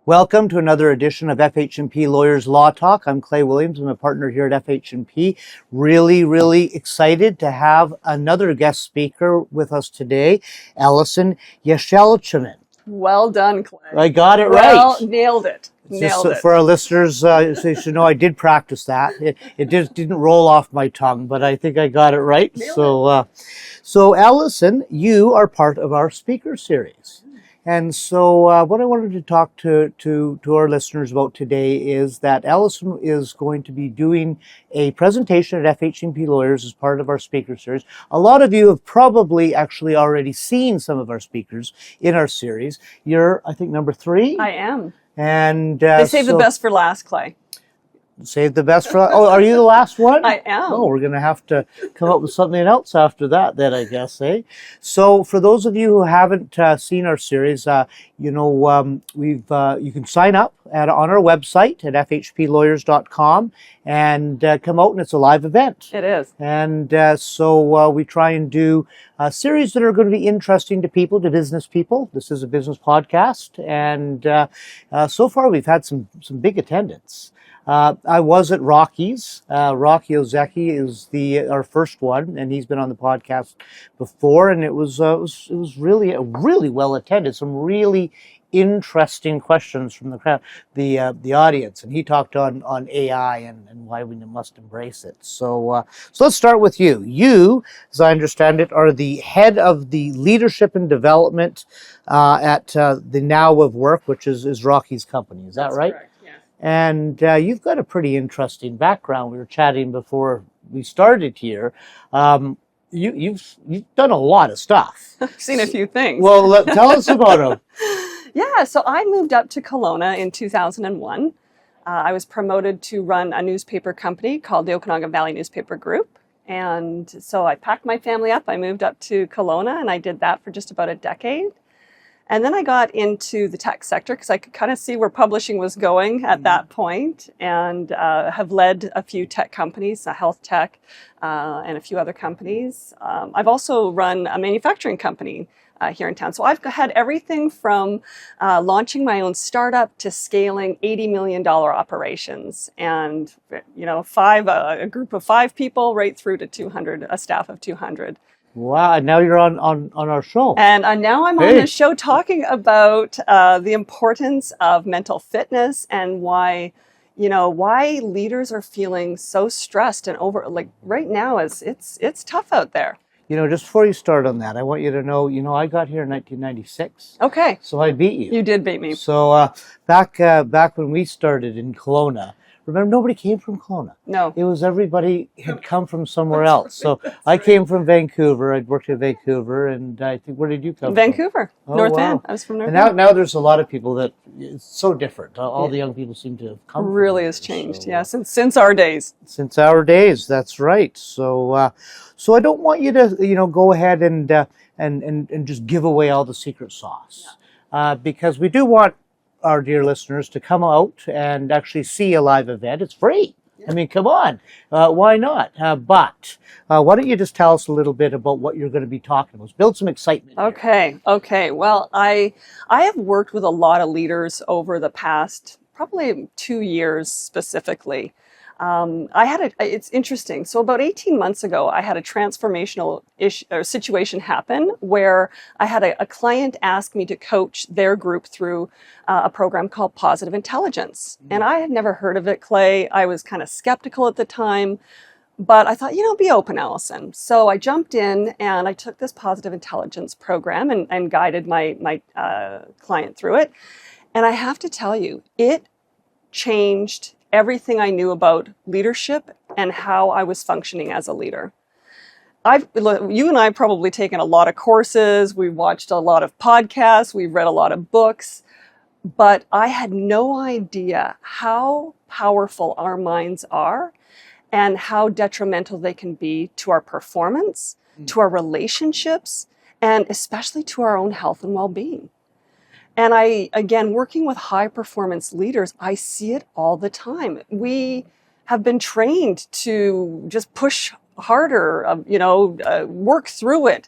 Welcome to another edition of FH&P Lawyers Law Talk. I'm Clay Williams. I'm a partner here at FH&P. Really excited to have another guest speaker with us today, Alison Yesilcimen. Well done, Clay. I got it well, right. Nailed it. Nailed it. For our listeners, so you should know I did practice that. It just didn't roll off my tongue, but I think I got it right. So Alison, you are part of our speaker series. And so what I wanted to talk to our listeners about today is that Alison is going to be doing a presentation at FH&P Lawyers as part of our speaker series. A lot of you have probably actually already seen some of our speakers in our series. You're, I think, number 3? I am. And they saved the best for last, Clay. Save the best for... Oh, are you the last one? I am. Oh, we're going to have to come up with something else after that then, I guess, eh? So for those of you who haven't seen our series, you can sign up on our website at fhplawyers.com and come out, and it's a live event. It is. And so we try and do a series that are going to be interesting to people, to business people. This is a business podcast, and so far we've had some big attendance. I was at Rocky's. Rocky Ozeki is our first one, and he's been on the podcast before, and it was really well attended. Some really interesting questions from the crowd, the audience, and he talked on AI and why we must embrace it. So let's start with you. You, as I understand it, are the head of the leadership and development at the Now of Work, which is Rocky's company. Is that right? Correct. And you've got a pretty interesting background. We were chatting before we started here. You've done a lot of stuff. I've seen a few things. Well, tell us about them. Yeah, so I moved up to Kelowna in 2001. I was promoted to run a newspaper company called the Okanagan Valley Newspaper Group. And so I packed my family up. I moved up to Kelowna, and I did that for just about a decade. And then I got into the tech sector because I could kind of see where publishing was going at that point, and have led a few tech companies, a health tech, and a few other companies. I've also run a manufacturing company here in town. So I've had everything from launching my own startup to scaling $80 million operations, and a group of 5 people right through to 200, a staff of 200. Wow, and now you're on our show. And now I'm on the show talking about the importance of mental fitness and why leaders are feeling so stressed and right now it's tough out there. Just before you start on that, I want you to know, I got here in 1996. Okay. So I beat you. You did beat me. So back when we started in Kelowna, remember, nobody came from Kelowna. No. It was everybody had come from somewhere else. So I came from Vancouver. I'd worked in Vancouver, and I think, where did you come from? Vancouver. North Van. I was from North Van. And now there's a lot of people that it's so different. All the young people seem to have come. Really has changed, so, yeah, since our days. Since our days, that's right. So I don't want you to go ahead and just give away all the secret sauce, because we do want our dear listeners to come out and actually see a live event. It's free. I mean, come on. Why not? But why don't you just tell us a little bit about what you're going to be talking about? Build some excitement. Okay. Well, I have worked with a lot of leaders over the past probably 2 years specifically. It's interesting. So about 18 months ago, I had a transformational situation happen where I had a client ask me to coach their group through a program called Positive Intelligence. And I had never heard of it, Clay. I was kind of skeptical at the time, but I thought, be open, Allison. So I jumped in and I took this Positive Intelligence program and guided my client through it. And I have to tell you, it changed everything I knew about leadership and how I was functioning as a leader. You and I have probably taken a lot of courses, we've watched a lot of podcasts, we've read a lot of books, but I had no idea how powerful our minds are and how detrimental they can be to our performance, to our relationships, and especially to our own health and well-being. And again, working with high performance leaders, I see it all the time. We have been trained to just push harder, work through it,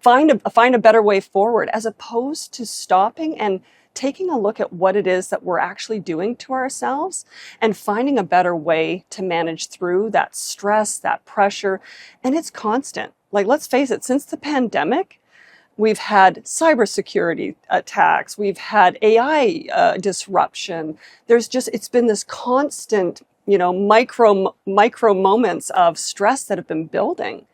find a better way forward, as opposed to stopping and taking a look at what it is that we're actually doing to ourselves and finding a better way to manage through that stress, that pressure. And it's constant. Like, let's face it, since the pandemic, we've had cybersecurity attacks, we've had AI disruption. It's been this constant, micro moments of stress that have been building.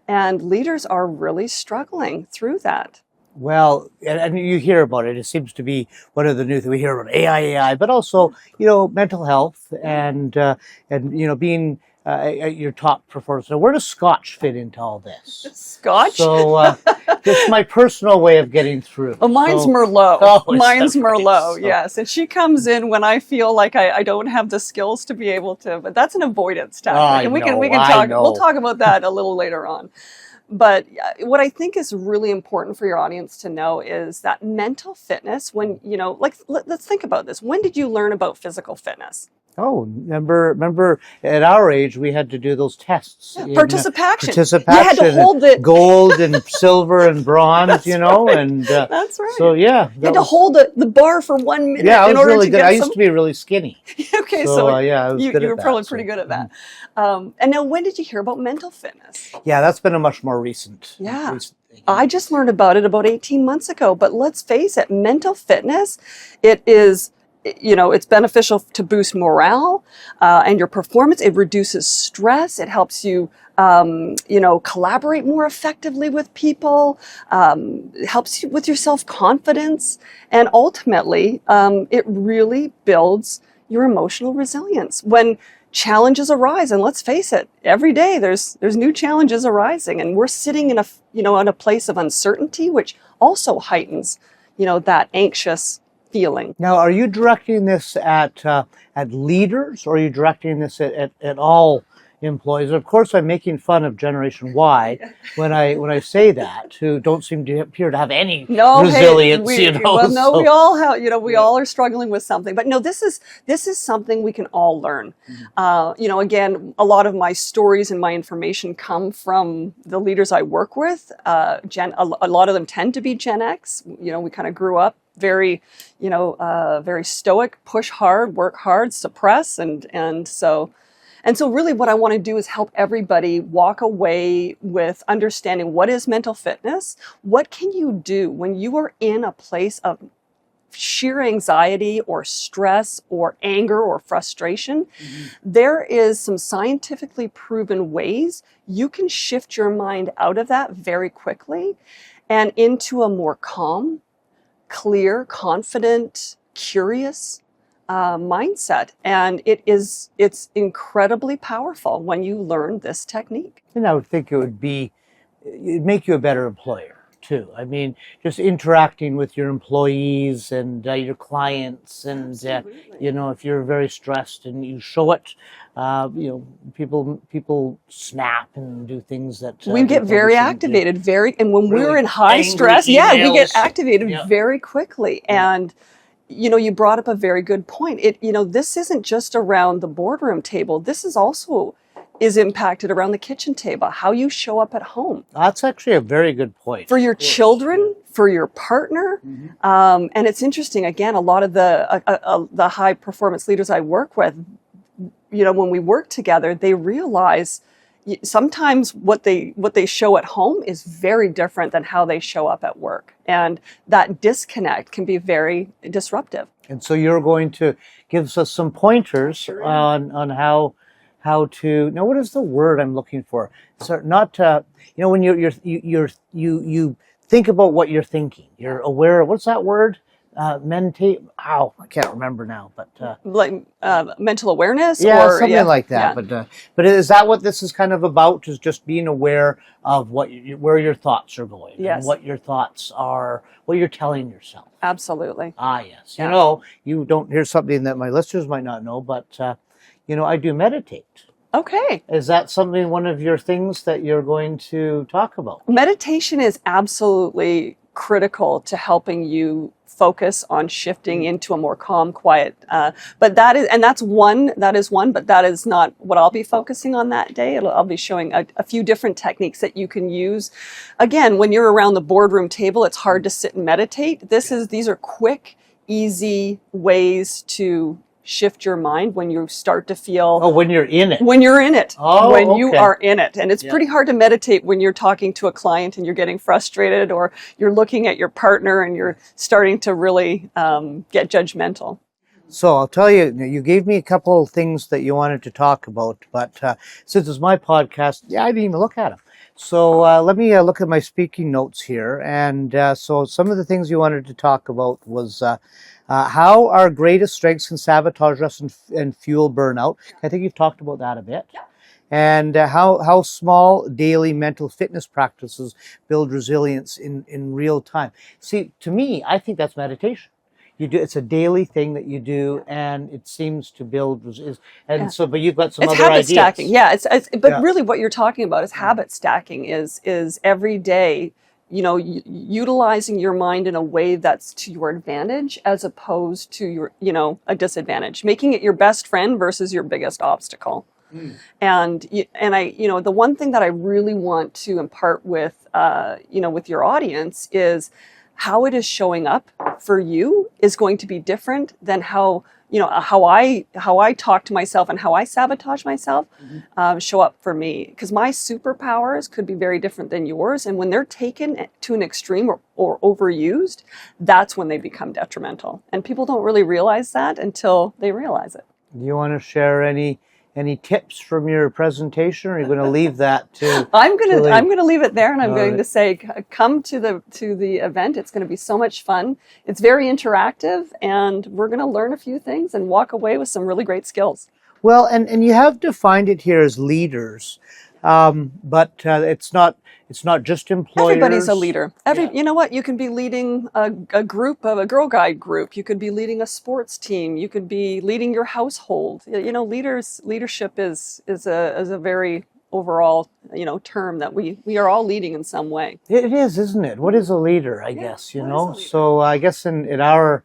And leaders are really struggling through that. Well, and you hear about it. It seems to be one of the new things we hear about AI, but also, mental health and being your top performer. So where does Scotch fit into all this? Scotch? So it's my personal way of getting through. Oh, mine's so, Merlot. Oh, mine's Merlot, so. Yes. And she comes in when I feel like I don't have the skills to be able to, but that's an avoidance tactic. And we can talk, we'll talk about that a little later on. But what I think is really important for your audience to know is that mental fitness, when, let's think about this. When did you learn about physical fitness? Oh, remember at our age, we had to do those tests. Yeah, participation. Participation. You had to hold the gold and silver and bronze, That's right. and that's right. So yeah, you had to hold the bar for 1 minute. Yeah, I was in order really to good. get I used to be really skinny. Okay, I was you good at were that, probably pretty good at that. And now, when did you hear about mental fitness? Yeah, that's been a much more recent. Yeah. Recent thing. I just learned about it about 18 months ago. But let's face it, mental fitness, it is, it's beneficial to boost morale and your performance. It reduces stress. It helps you, collaborate more effectively with people. It helps you with your self-confidence. And ultimately, it really builds your emotional resilience. When challenges arise, and let's face it, every day there's new challenges arising, and we're sitting in a place of uncertainty, which also heightens, that anxious feeling. Now, are you directing this at leaders, or are you directing this at all employees? Of course, I'm making fun of Generation Y when I say that, who don't seem to appear to have any resilience. We all have, we all are struggling with something. But no, this is something we can all learn. Mm-hmm. Again, a lot of my stories and my information come from the leaders I work with. A lot of them tend to be Gen X. We kind of grew up very, very stoic, push hard, work hard, suppress, and so really what I want to do is help everybody walk away with understanding what is mental fitness. What can you do when you are in a place of sheer anxiety or stress or anger or frustration? Mm-hmm. There is some scientifically proven ways you can shift your mind out of that very quickly and into a more calm, clear, confident, curious mindset. And it's incredibly powerful when you learn this technique. And I would think it'd make you a better employer too. I mean, just interacting with your employees and your clients, and if you're very stressed and you show it, people snap and do things that we get very activated, and when really we're in high stress, we get activated very quickly. And you brought up a very good point. This isn't just around the boardroom table. This is impacted around the kitchen table, how you show up at home. That's actually a very good point. For your children, for your partner. Mm-hmm. And it's interesting, again, a lot of the high performance leaders I work with, when we work together, they realize sometimes what they show at home is very different than how they show up at work. And that disconnect can be very disruptive. And so you're going to give us some pointers on how to, now what is the word I'm looking for? So not when you think about what you're thinking, you're aware of, what's that word? Meditate. I can't remember now, but mental awareness, something like that. Yeah. But is that what this is kind of about? Is just being aware of where your thoughts are going, and what your thoughts are, what you're telling yourself. Absolutely. Yes. Yeah. Here's something that my listeners might not know, but I do meditate. Okay. Is that one of your things that you're going to talk about? Meditation is absolutely critical to helping you focus on shifting into a more calm, quiet. But that is one, but that is not what I'll be focusing on that day. I'll be showing a few different techniques that you can use. Again, when you're around the boardroom table, it's hard to sit and meditate. These are quick, easy ways to shift your mind when you start to feel... Oh, when you're in it. When you're in it. Oh, when okay. you are in it. And it's pretty hard to meditate when you're talking to a client and you're getting frustrated, or you're looking at your partner and you're starting to really get judgmental. So I'll tell you, you gave me a couple of things that you wanted to talk about, but since it's my podcast, I didn't even look at them. So let me look at my speaking notes here. And so some of the things you wanted to talk about was how our greatest strengths can sabotage us and fuel burnout. I think you've talked about that a bit. Yeah. And how small daily mental fitness practices build resilience in real time. See, to me, I think that's meditation. It's a daily thing that you do, and it seems to build. But you've got some it's other habit ideas. Stacking. Yeah, really what you're talking about is habit stacking. Is every day, utilizing your mind in a way that's to your advantage as opposed to your, a disadvantage. Making it your best friend versus your biggest obstacle. And the one thing that I really want to impart with your audience is how it is showing up for you is going to be different than how I talk to myself and how I sabotage myself show up for me. Because my superpowers could be very different than yours. And when they're taken to an extreme or overused, that's when they become detrimental. And people don't really realize that until they realize it. Do you want to share any tips from your presentation, or are you going to leave that to... I'm going to leave it there, and I'm going to say, come to the event. It's going to be so much fun. It's very interactive, and we're going to learn a few things and walk away with some really great skills. Well, and you have defined it here as leaders, but it's not just employers. Everybody's a leader. You know what? You can be leading a group of a Girl Guide group. You could be leading a sports team. You could be leading your household. Leadership is a very overall term that we are all leading in some way. It is, isn't it? What is a leader? I guess So I guess in our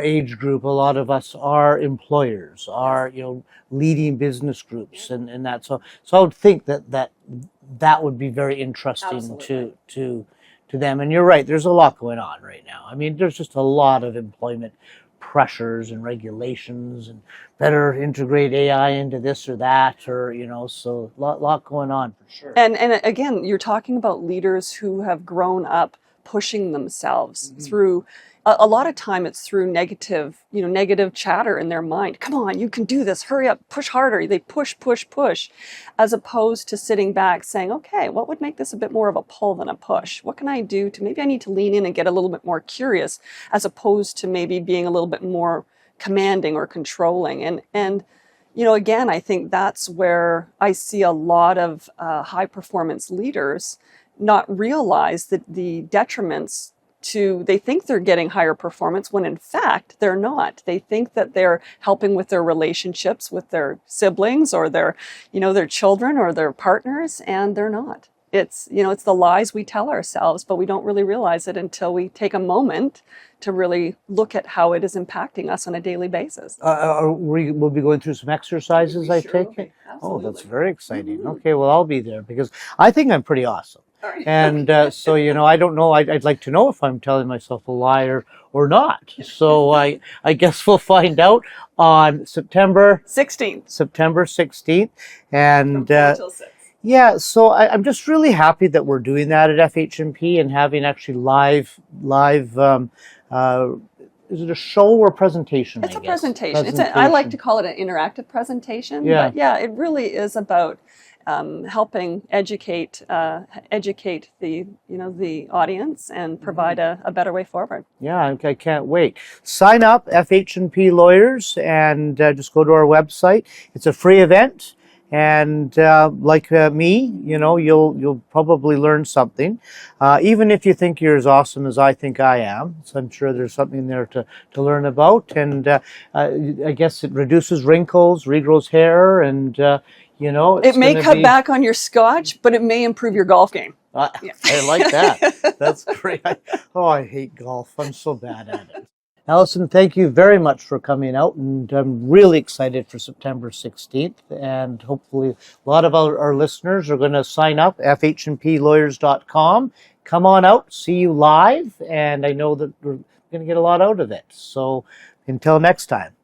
age group, a lot of us are employers, are leading business groups, and that. So I would think that would be very interesting to them. And you're right, there's a lot going on right now. I mean, there's just a lot of employment pressures and regulations, and better integrate AI into this or that, or so a lot going on for sure. And again, you're talking about leaders who have grown up pushing themselves through. A lot of time it's through negative chatter in their mind. Come on, you can do this. Hurry up, push harder. They push, as opposed to sitting back saying, okay, what would make this a bit more of a pull than a push? What can I do maybe I need to lean in and get a little bit more curious, as opposed to maybe being a little bit more commanding or controlling. And again, I think that's where I see a lot of high performance leaders not realize that the detriments they think they're getting higher performance when in fact they're not. They think that they're helping with their relationships with their siblings or their children or their partners, and they're not. It's the lies we tell ourselves, but we don't really realize it until we take a moment to really look at how it is impacting us on a daily basis. We'll be going through some exercises, I take it? Absolutely. Oh, that's very exciting. Okay, well, I'll be there because I think I'm pretty awesome. And so, I don't know. I'd like to know if I'm telling myself a liar or not. So I guess we'll find out on September 16th. And yeah, so I'm just really happy that we're doing that at FH&P and having actually live. Is it a show or presentation? It's a presentation. I like to call it an interactive presentation. Yeah. But yeah, it really is about helping educate the audience and provide a better way forward. Yeah, I can't wait. Sign up, FH&P Lawyers, and just go to our website. It's a free event, and like me, you'll probably learn something. Even if you think you're as awesome as I think I am, so I'm sure there's something there to learn about. And I guess it reduces wrinkles, regrows hair, and it may cut back on your scotch, but it may improve your golf game. Yeah. I like that. That's great. I hate golf. I'm so bad at it. Allison, thank you very much for coming out, and I'm really excited for September 16th, and hopefully a lot of our listeners are going to sign up, FH&Plawyers.com. Come on out, see you live, and I know that we're going to get a lot out of it. So until next time.